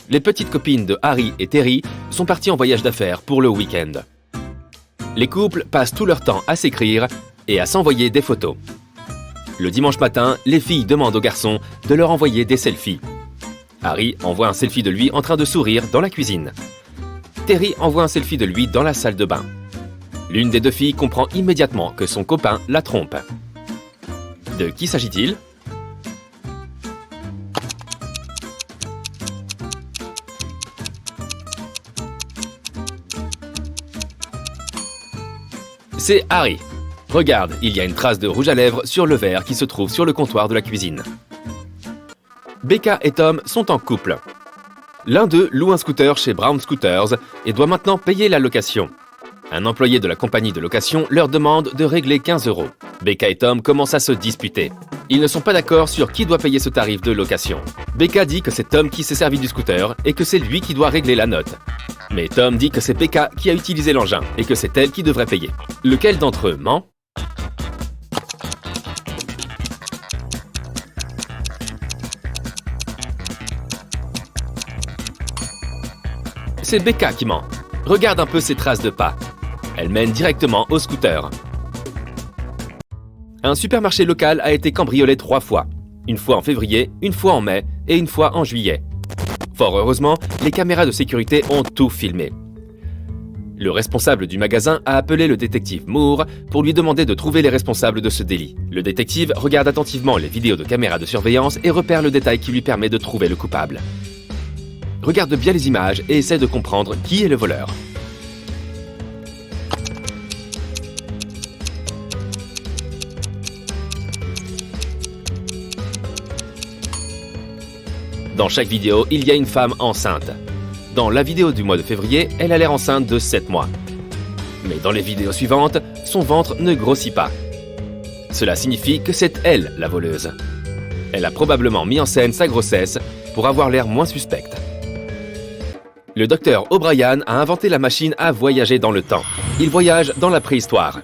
Les petites copines de Harry et Terry sont parties en voyage d'affaires pour le week-end. Les couples passent tout leur temps à s'écrire et à s'envoyer des photos. Le dimanche matin, les filles demandent aux garçons de leur envoyer des selfies. Harry envoie un selfie de lui en train de sourire dans la cuisine. Terry envoie un selfie de lui dans la salle de bain. L'une des deux filles comprend immédiatement que son copain la trompe. De qui s'agit-il ? C'est Harry. Regarde, il y a une trace de rouge à lèvres sur le verre qui se trouve sur le comptoir de la cuisine. Becca et Tom sont en couple. L'un d'eux loue un scooter chez Brown Scooters et doit maintenant payer la location. Un employé de la compagnie de location leur demande de régler 15 €. Becca et Tom commencent à se disputer. Ils ne sont pas d'accord sur qui doit payer ce tarif de location. Becca dit que c'est Tom qui s'est servi du scooter et que c'est lui qui doit régler la note. Mais Tom dit que c'est Becca qui a utilisé l'engin et que c'est elle qui devrait payer. Lequel d'entre eux ment ? C'est Becca qui ment. Regarde un peu ses traces de pas. Elle mène directement au scooter. Un supermarché local a été cambriolé 3 fois. Une fois en février, une fois en mai et une fois en juillet. Fort heureusement, les caméras de sécurité ont tout filmé. Le responsable du magasin a appelé le détective Moore pour lui demander de trouver les responsables de ce délit. Le détective regarde attentivement les vidéos de caméras de surveillance et repère le détail qui lui permet de trouver le coupable. Regarde bien les images et essaie de comprendre qui est le voleur. Dans chaque vidéo, il y a une femme enceinte. Dans la vidéo du mois de février, elle a l'air enceinte de 7 mois. Mais dans les vidéos suivantes, son ventre ne grossit pas. Cela signifie que c'est elle la voleuse. Elle a probablement mis en scène sa grossesse pour avoir l'air moins suspecte. Le docteur O'Brien a inventé la machine à voyager dans le temps. Il voyage dans la préhistoire.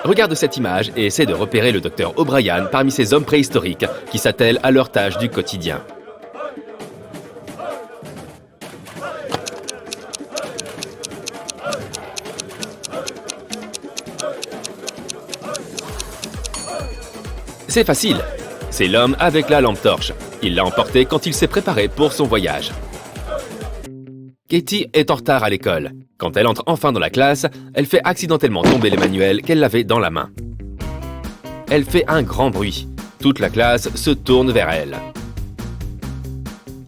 Regarde cette image et essaie de repérer le docteur O'Brien parmi ces hommes préhistoriques qui s'attellent à leurs tâches du quotidien. C'est facile. C'est l'homme avec la lampe torche. Il l'a emporté quand il s'est préparé pour son voyage. Katie est en retard à l'école. Quand elle entre enfin dans la classe, elle fait accidentellement tomber les manuels qu'elle avait dans la main. Elle fait un grand bruit. Toute la classe se tourne vers elle.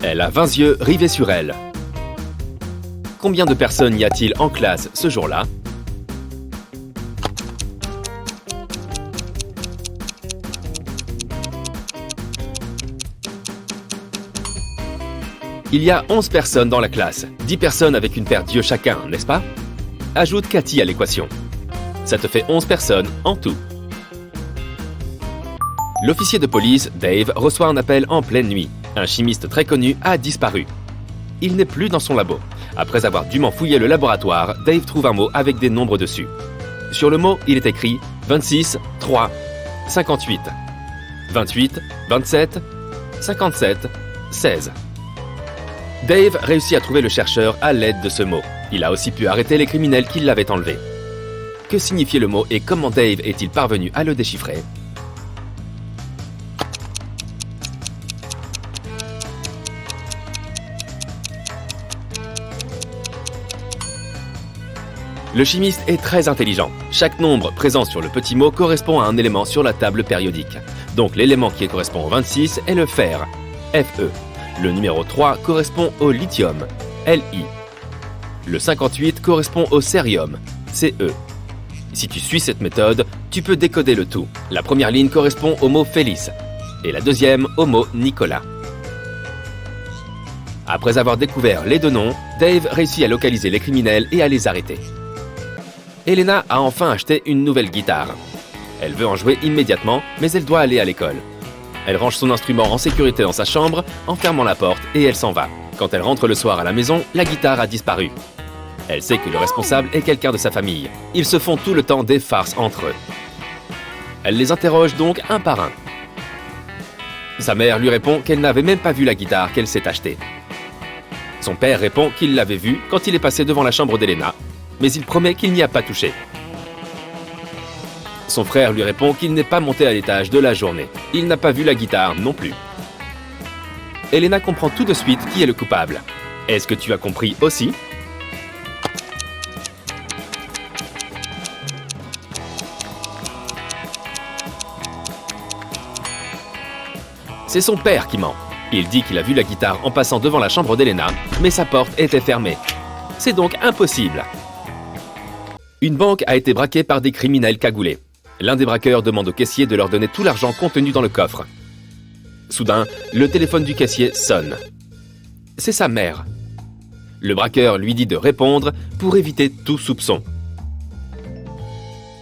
Elle a 20 yeux rivés sur elle. Combien de personnes y a-t-il en classe ce jour-là ? Il y a 11 personnes dans la classe, 10 personnes avec une paire d'yeux chacun, n'est-ce pas ? Ajoute Cathy à l'équation. Ça te fait 11 personnes en tout. L'officier de police, Dave, reçoit un appel en pleine nuit. Un chimiste très connu a disparu. Il n'est plus dans son labo. Après avoir dûment fouillé le laboratoire, Dave trouve un mot avec des nombres dessus. Sur le mot, il est écrit 26, 3, 58, 28, 27, 57, 16. Dave réussit à trouver le chercheur à l'aide de ce mot. Il a aussi pu arrêter les criminels qui l'avaient enlevé. Que signifiait le mot et comment Dave est-il parvenu à le déchiffrer ? Le chimiste est très intelligent. Chaque nombre présent sur le petit mot correspond à un élément sur la table périodique. Donc l'élément qui correspond au 26 est le fer, Fe. Le numéro 3 correspond au lithium, Li. Le 58 correspond au cérium, Ce. Si tu suis cette méthode, tu peux décoder le tout. La première ligne correspond au mot Félix et la deuxième au mot Nicolas. Après avoir découvert les deux noms, Dave réussit à localiser les criminels et à les arrêter. Elena a enfin acheté une nouvelle guitare. Elle veut en jouer immédiatement, mais elle doit aller à l'école. Elle range son instrument en sécurité dans sa chambre, en fermant la porte, et elle s'en va. Quand elle rentre le soir à la maison, la guitare a disparu. Elle sait que le responsable est quelqu'un de sa famille. Ils se font tout le temps des farces entre eux. Elle les interroge donc un par un. Sa mère lui répond qu'elle n'avait même pas vu la guitare qu'elle s'est achetée. Son père répond qu'il l'avait vu quand il est passé devant la chambre d'Elena, mais il promet qu'il n'y a pas touché. Son frère lui répond qu'il n'est pas monté à l'étage de la journée. Il n'a pas vu la guitare non plus. Elena comprend tout de suite qui est le coupable. Est-ce que tu as compris aussi? C'est son père qui ment. Il dit qu'il a vu la guitare en passant devant la chambre d'Elena, mais sa porte était fermée. C'est donc impossible. Une banque a été braquée par des criminels cagoulés. L'un des braqueurs demande au caissier de leur donner tout l'argent contenu dans le coffre. Soudain, le téléphone du caissier sonne. C'est sa mère. Le braqueur lui dit de répondre pour éviter tout soupçon.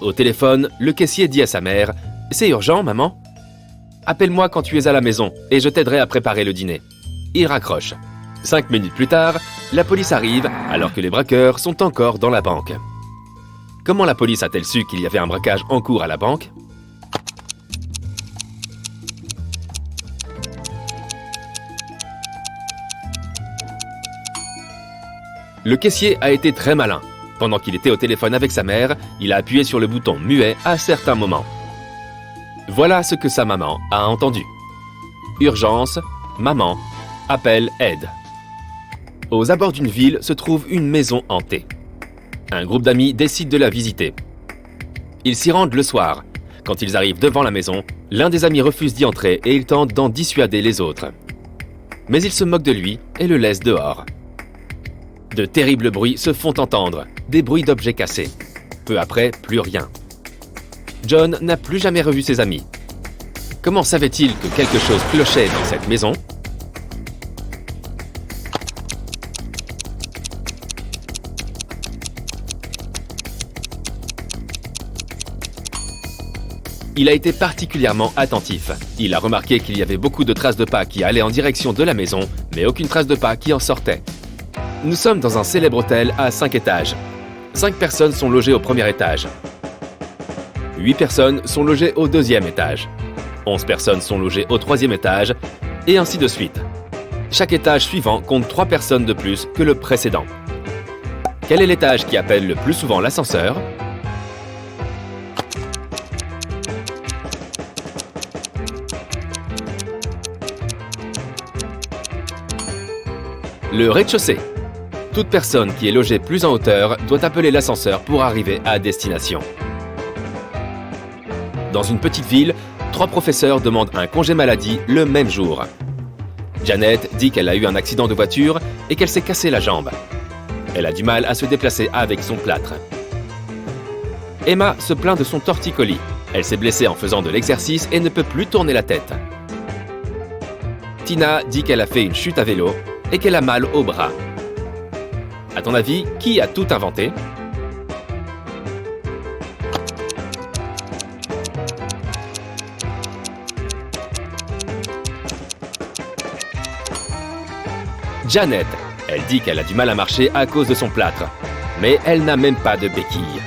Au téléphone, le caissier dit à sa mère « C'est urgent, maman ? Appelle-moi quand tu es à la maison et je t'aiderai à préparer le dîner. » Il raccroche. 5 minutes plus tard, la police arrive alors que les braqueurs sont encore dans la banque. Comment la police a-t-elle su qu'il y avait un braquage en cours à la banque? Le caissier a été très malin. Pendant qu'il était au téléphone avec sa mère, il a appuyé sur le bouton muet à certains moments. Voilà ce que sa maman a entendu. Urgence, maman, appel, aide. Aux abords d'une ville se trouve une maison hantée. Un groupe d'amis décide de la visiter. Ils s'y rendent le soir. Quand ils arrivent devant la maison, l'un des amis refuse d'y entrer et il tente d'en dissuader les autres. Mais ils se moquent de lui et le laissent dehors. De terribles bruits se font entendre, des bruits d'objets cassés. Peu après, plus rien. John n'a plus jamais revu ses amis. Comment savait-il que quelque chose clochait dans cette maison? Il a été particulièrement attentif. Il a remarqué qu'il y avait beaucoup de traces de pas qui allaient en direction de la maison, mais aucune trace de pas qui en sortait. Nous sommes dans un célèbre hôtel à 5 étages. 5 personnes sont logées au premier étage. 8 personnes sont logées au deuxième étage. 11 personnes sont logées au troisième étage, et ainsi de suite. Chaque étage suivant compte 3 personnes de plus que le précédent. Quel est l'étage qui appelle le plus souvent l'ascenseur? Le rez-de-chaussée. Toute personne qui est logée plus en hauteur doit appeler l'ascenseur pour arriver à destination. Dans une petite ville, 3 professeurs demandent un congé maladie le même jour. Janet dit qu'elle a eu un accident de voiture et qu'elle s'est cassé la jambe. Elle a du mal à se déplacer avec son plâtre. Emma se plaint de son torticolis. Elle s'est blessée en faisant de l'exercice et ne peut plus tourner la tête. Tina dit qu'elle a fait une chute à vélo et qu'elle a mal au bras. À ton avis, qui a tout inventé? Janet. Elle dit qu'elle a du mal à marcher à cause de son plâtre. Mais elle n'a même pas de béquille.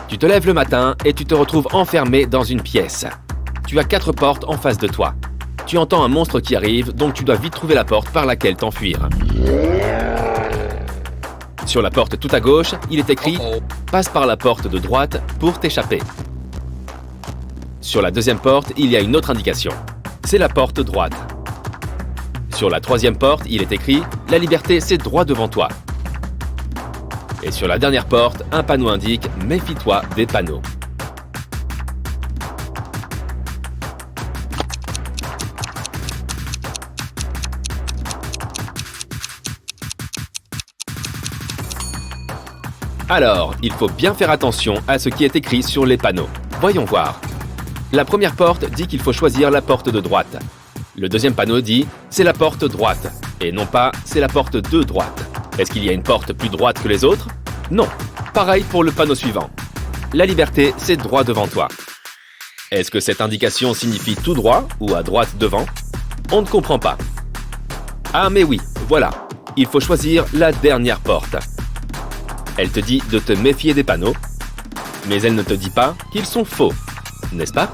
Tu te lèves le matin et tu te retrouves enfermé dans une pièce. Tu as 4 portes en face de toi. Tu entends un monstre qui arrive, donc tu dois vite trouver la porte par laquelle t'enfuir. Sur la porte tout à gauche, il est écrit « Passe par la porte de droite pour t'échapper ». Sur la deuxième porte, il y a une autre indication. C'est la porte droite. Sur la troisième porte, il est écrit « La liberté, c'est droit devant toi ». Et sur la dernière porte, un panneau indique « Méfie-toi des panneaux ». Alors, il faut bien faire attention à ce qui est écrit sur les panneaux. Voyons voir. La première porte dit qu'il faut choisir la porte de droite. Le deuxième panneau dit « c'est la porte droite » et non pas « c'est la porte de droite ». Est-ce qu'il y a une porte plus droite que les autres? Non. Pareil pour le panneau suivant. La liberté, c'est droit devant toi. Est-ce que cette indication signifie tout droit ou à droite devant? On ne comprend pas. Ah mais oui, voilà. Il faut choisir la dernière porte. Elle te dit de te méfier des panneaux, mais elle ne te dit pas qu'ils sont faux, n'est-ce pas?